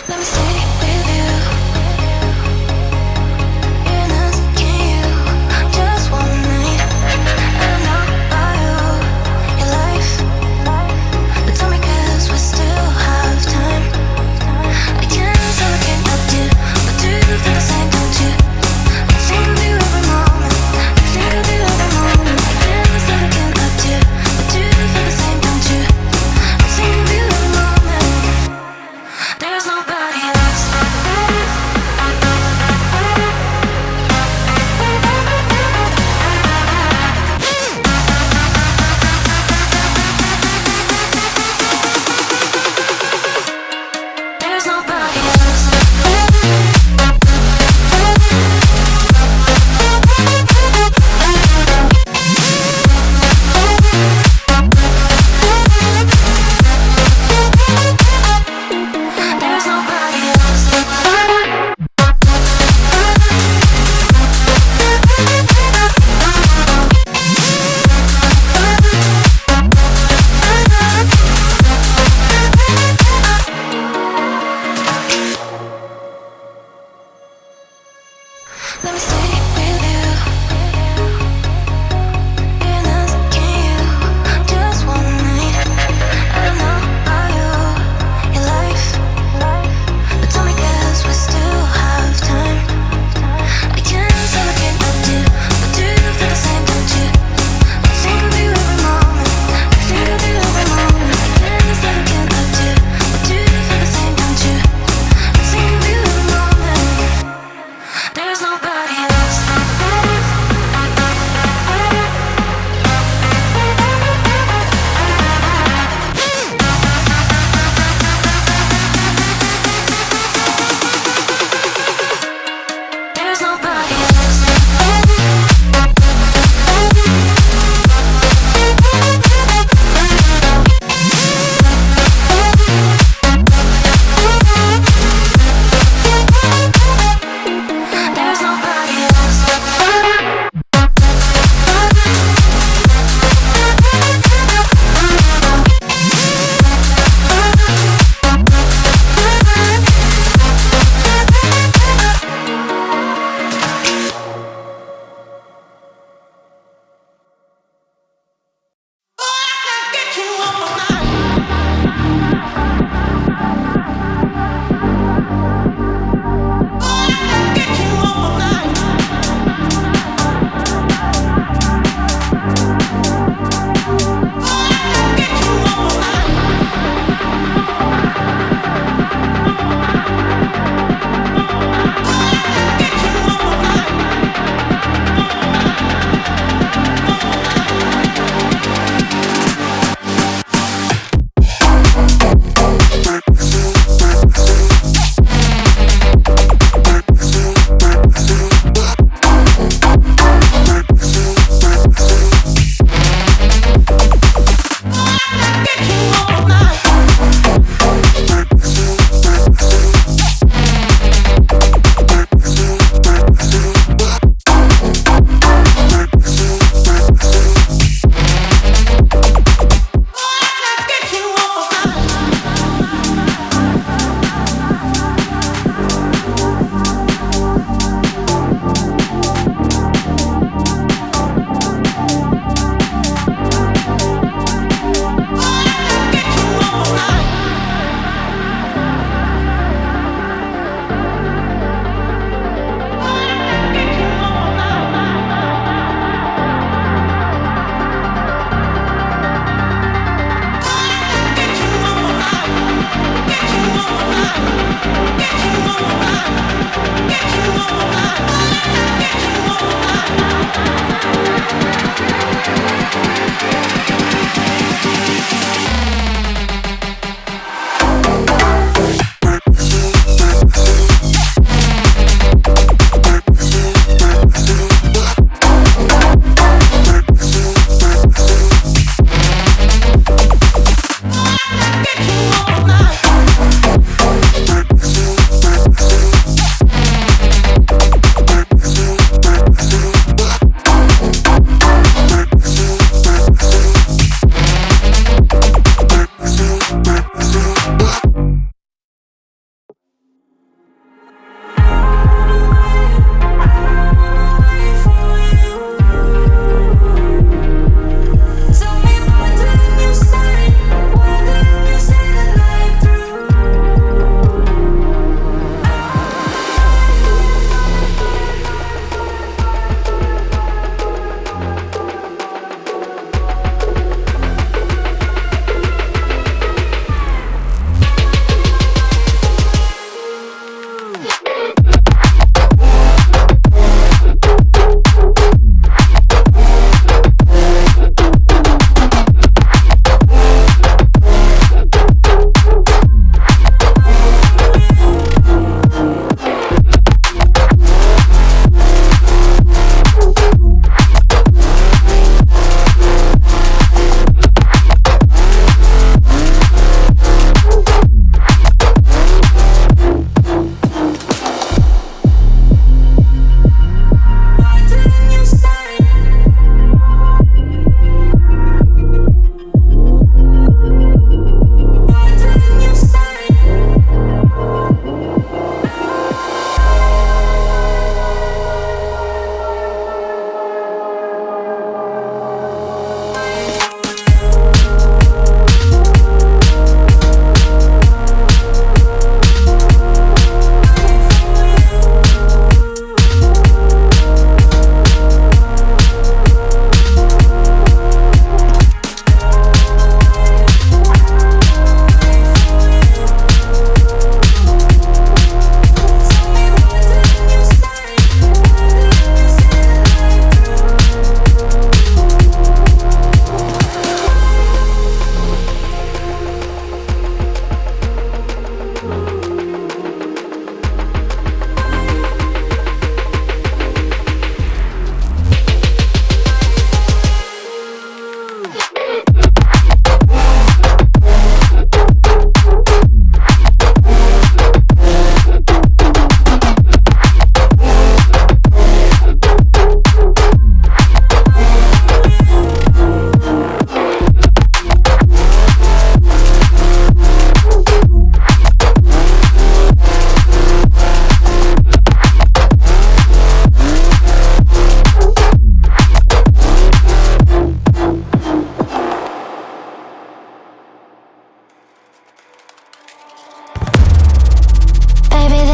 Let me stay with you. In asking you just one night. And I'll buy your life. But tell me 'cause we still have time. I can't stop looking at you, but do you feel the same, don't you? I think of you every moment. I think of you every moment. I can't stop looking at you, but do you feel the same, don't you? I think of you every moment. There's nobody else.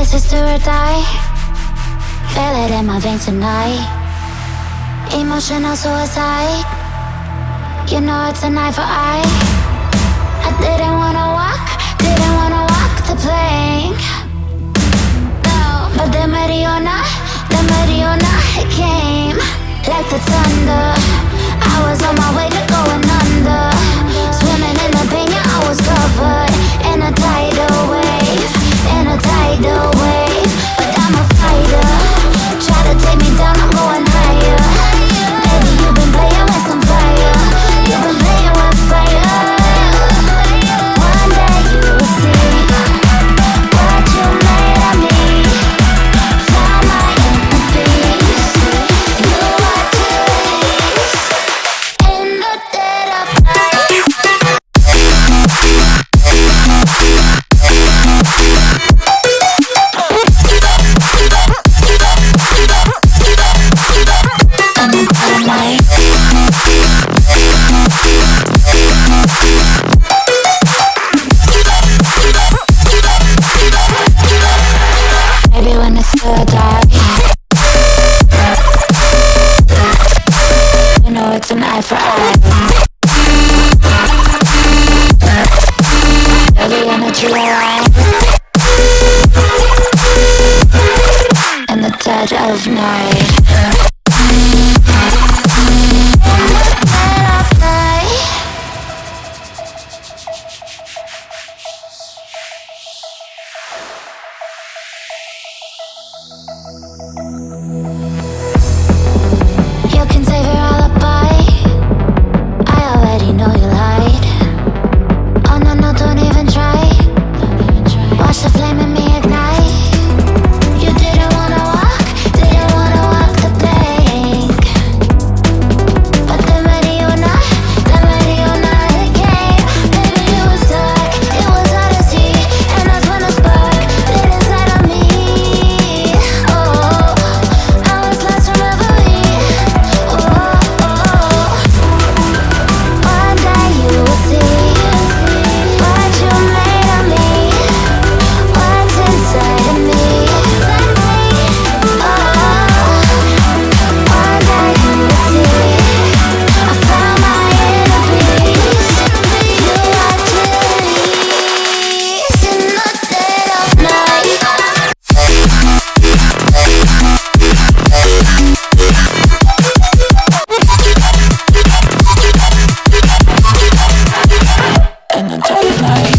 this is do or die. Feel it in my veins tonight. Emotional suicide. You know it's an eye for eye. I didn't wanna walk the plank. No, but the Mariona, it came like the thunder. I was on my way to going under. Swimming in the pain, yeah, I was covered in a tidal wave, but I'm a fighter. Try to take me down, I'm going higher. Baby, you've been playing with some fire. You've been playing with fire. One day you will see what you made of me. Found my inner peace. You are peace in the dead of night. Maybe when it's still dark, you know it's an eye for eye. Feel the energy around in the dead of night. You can save your alibi. I already know you lied. Oh no, no, don't even try. Watch the flame in me ignite. You didn't wanna walk the plank. But the Mariona, it came. Baby, you were stuck, it was hard to see. And that's when a spark lit inside of me. Oh, I was lost from reverie. One day you will see what you made of me, what's inside of me. One day you will see I found my inner peace. You are peace in the dead of night. In the dead of night.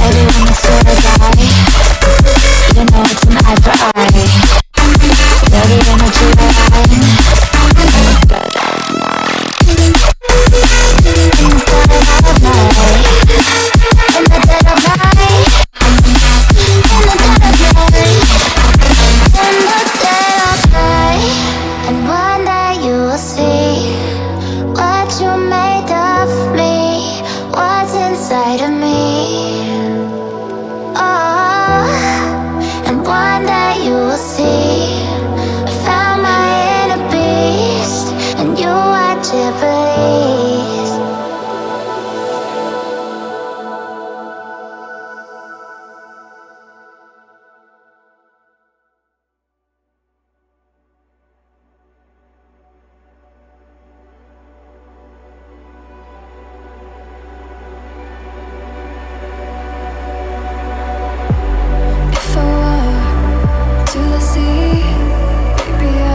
Baby, when it's still dark, you know it's an eye for eye. Feel the energy around in the dead of night. In the dead of night. In the dead of night. In the dead of night. In the dead of night. And one day you will see what you made of me, what's inside of me. Oh, and one day you will see I found my inner beast, and you are Jubilees. If I walk to the sea, maybe I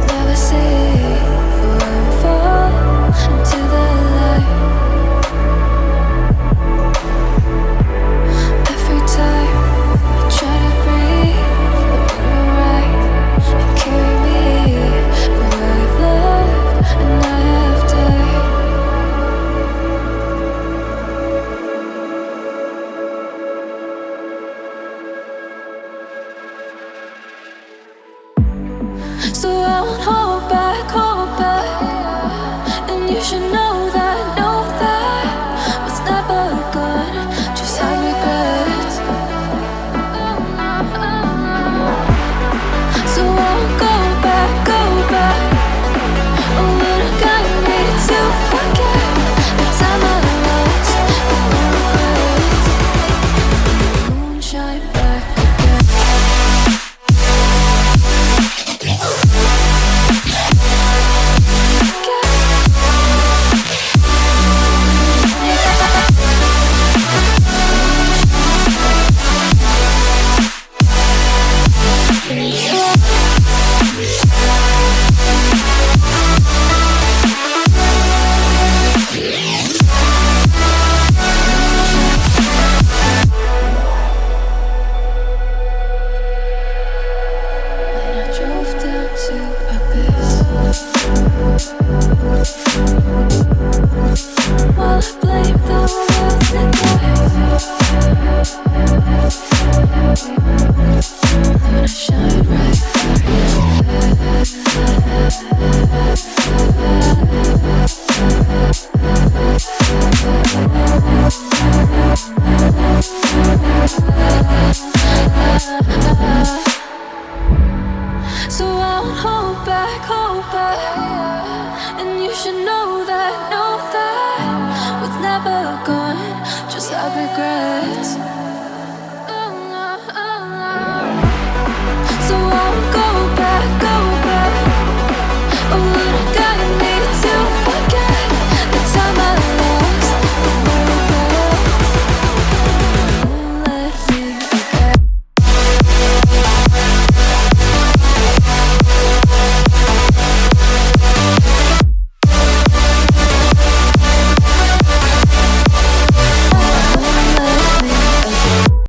never say forever fall into the light. Every time I try to breathe, but when we're right, you carry me where I've loved and I have died. So I won't hold back, and you should know that what's never gone just have regrets. So I won't go without regrets.